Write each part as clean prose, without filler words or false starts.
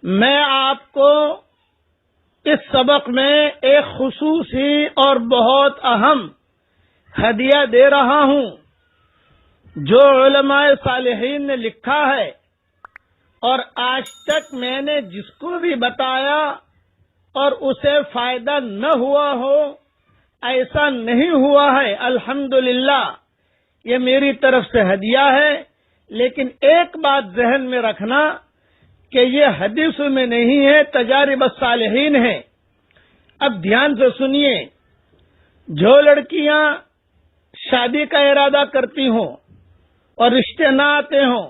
میں آپ کو اس سبق میں ایک خصوصی اور بہت اہم ہدیہ دے رہا ہوں جو علماء صالحین نے لکھا ہے، اور آج تک میں نے جس کو بھی بتایا اور اسے فائدہ نہ ہوا ہو، ایسا نہیں ہوا ہے۔ الحمدللہ یہ میری طرف سے ہدیہ ہے، لیکن ایک بات ذہن میں رکھنا کہ یہ حدیث میں نہیں ہے، تجارب الصالحین ہے۔ اب دھیان سے سنیے، جو لڑکیاں شادی کا ارادہ کرتی ہوں اور رشتے نہ آتے ہوں،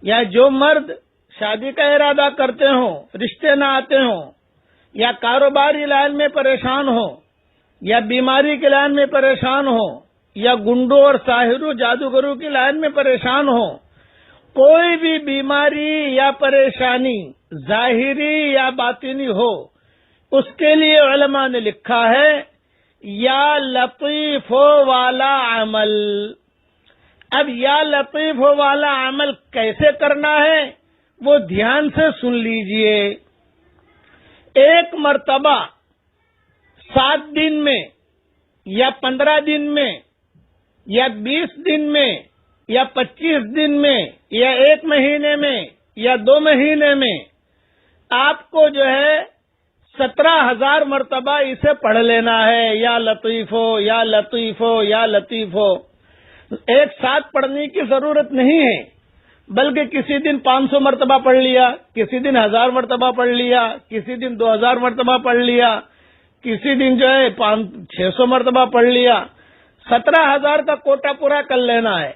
یا جو مرد شادی کا ارادہ کرتے ہوں رشتے نہ آتے ہوں، یا کاروباری لائن میں پریشان ہوں، یا بیماری کی لائن میں پریشان ہوں، یا گنڈوں اور ساحروں جادوگروں کی لائن میں پریشان ہوں، کوئی بھی بیماری یا پریشانی ظاہری یا باطنی ہو، اس کے لیے علماء نے لکھا ہے یا لطیف والا عمل۔ اب یا لطیف والا عمل کیسے کرنا ہے وہ دھیان سے سن لیجئے۔ ایک مرتبہ 7 دن میں یا 15 دن میں یا 20 دن میں یا 25 دن میں یا 1 مہینے میں یا 2 مہینے میں آپ کو جو ہے 17,000 مرتبہ اسے پڑھ لینا ہے، یا لطیف ہو یا لطیف ہو یا لطیف ہو۔ ایک ساتھ پڑھنے کی ضرورت نہیں ہے، بلکہ کسی دن 500 مرتبہ پڑھ لیا، کسی دن 1000 مرتبہ پڑھ لیا، کسی دن 2000 مرتبہ پڑھ لیا، کسی دن جو ہے 600 مرتبہ پڑھ لیا۔ 17,000 کا کوٹا پورا کر لینا ہے۔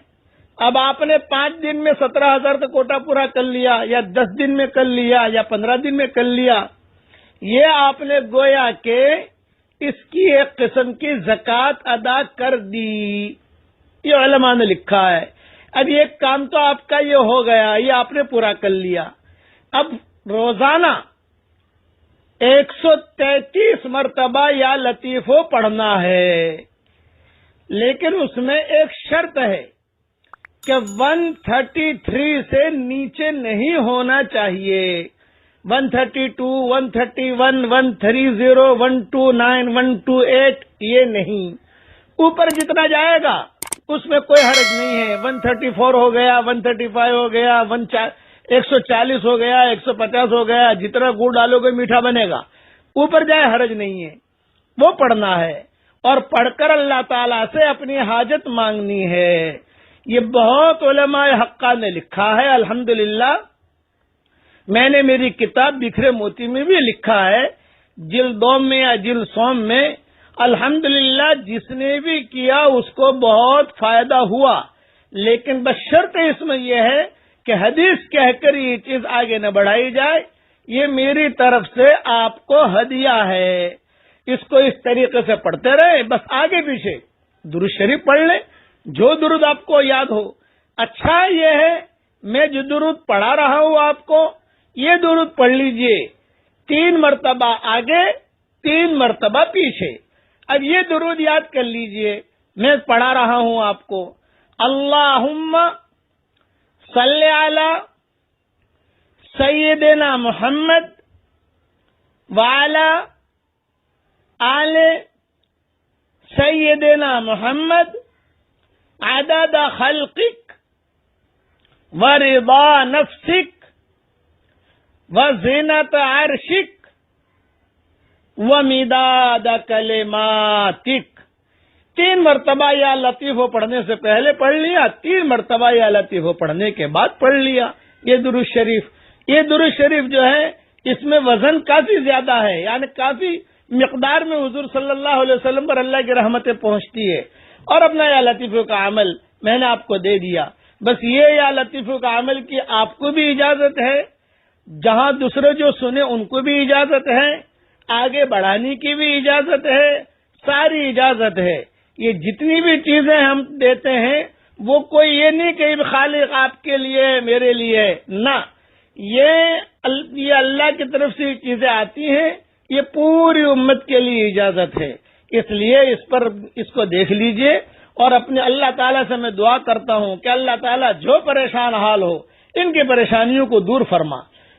اب آپ نے 5 دن میں 17,000 کا کوٹا پورا کر لیا، یا 10 دن میں کر لیا، یا 15 دن میں کر لیا، یہ آپ نے گویا کہ اس کی ایک قسم کی زکوٰۃ ادا کر دی، یہ علماء نے لکھا ہے۔ اب یہ کام تو آپ کا یہ ہو گیا، یہ آپ نے پورا کر لیا۔ اب روزانہ 133 مرتبہ یا لطیفو پڑھنا ہے، لیکن اس میں ایک شرط ہے کہ 133 سے نیچے نہیں ہونا چاہیے۔ 132، 131، 130، 129، 128 یہ نہیں، اوپر جتنا جائے گا اس میں کوئی حرج نہیں ہے۔ 134 ہو گیا، 135 ہو گیا، 140 ہو گیا، 150 ہو گیا، جتنا گڑ ڈالو گے میٹھا بنے گا، اوپر جائے حرج نہیں ہے، وہ پڑھنا ہے، اور پڑھ کر اللہ تعالیٰ سے اپنی حاجت مانگنی ہے۔ یہ بہت علماء حقہ نے لکھا ہے۔ الحمدللہ میں نے میری کتاب بکھرے موتی میں بھی لکھا ہے، جلد 2 میں یا جلد 100 میں۔ الحمدللہ جس نے بھی کیا اس کو بہت فائدہ ہوا، لیکن بس شرط اس میں یہ ہے کہ حدیث کہہ کر یہ چیز آگے نہ بڑھائی جائے۔ یہ میری طرف سے آپ کو ہدیہ ہے، اس کو اس طریقے سے پڑھتے رہے، بس آگے پیچھے درود شریف پڑھ لیں، جو درود آپ کو یاد ہو۔ اچھا یہ ہے میں جو درود پڑھا رہا ہوں آپ کو، یہ درود پڑھ لیجئے 3 مرتبہ آگے، 3 مرتبہ پیچھے۔ اب یہ درود یاد کر لیجئے، میں پڑھا رہا ہوں آپ کو، اللہم صلی علی سیدنا محمد وعلی آل سیدنا محمد عدد خلقک ورضا نفسک وزینت عرشک ومداد کلماتک۔ 3 مرتبہ یا لطیفو پڑھنے سے پہلے پڑھ لیا، 3 مرتبہ یا لطیفو پڑھنے کے بعد پڑھ لیا یہ درود شریف۔ یہ درود شریف جو ہے اس میں وزن کافی زیادہ ہے، یعنی کافی مقدار میں حضور صلی اللہ علیہ وسلم پر اللہ کی رحمتیں پہنچتی ہے۔ اور اپنا یا لطیفو کا عمل میں نے آپ کو دے دیا، بس یہ یا لطیفو کا عمل کی آپ کو بھی اجازت ہے، جہاں دوسرے جو سنے ان کو بھی اجازت ہے، آگے بڑھانے کی بھی اجازت ہے، ساری اجازت ہے۔ یہ جتنی بھی چیزیں ہم دیتے ہیں وہ کوئی یہ نہیں کہ خالق آپ کے لیے میرے لیے، نہ، یہ اللہ کی طرف سے یہ چیزیں آتی ہیں، یہ پوری امت کے لیے اجازت ہے۔ اس لیے اس کو دیکھ لیجئے، اور اپنے اللہ تعالیٰ سے میں دعا کرتا ہوں کہ اللہ تعالیٰ جو پریشان حال ہو ان کی پریشانیوں کو دور فرما،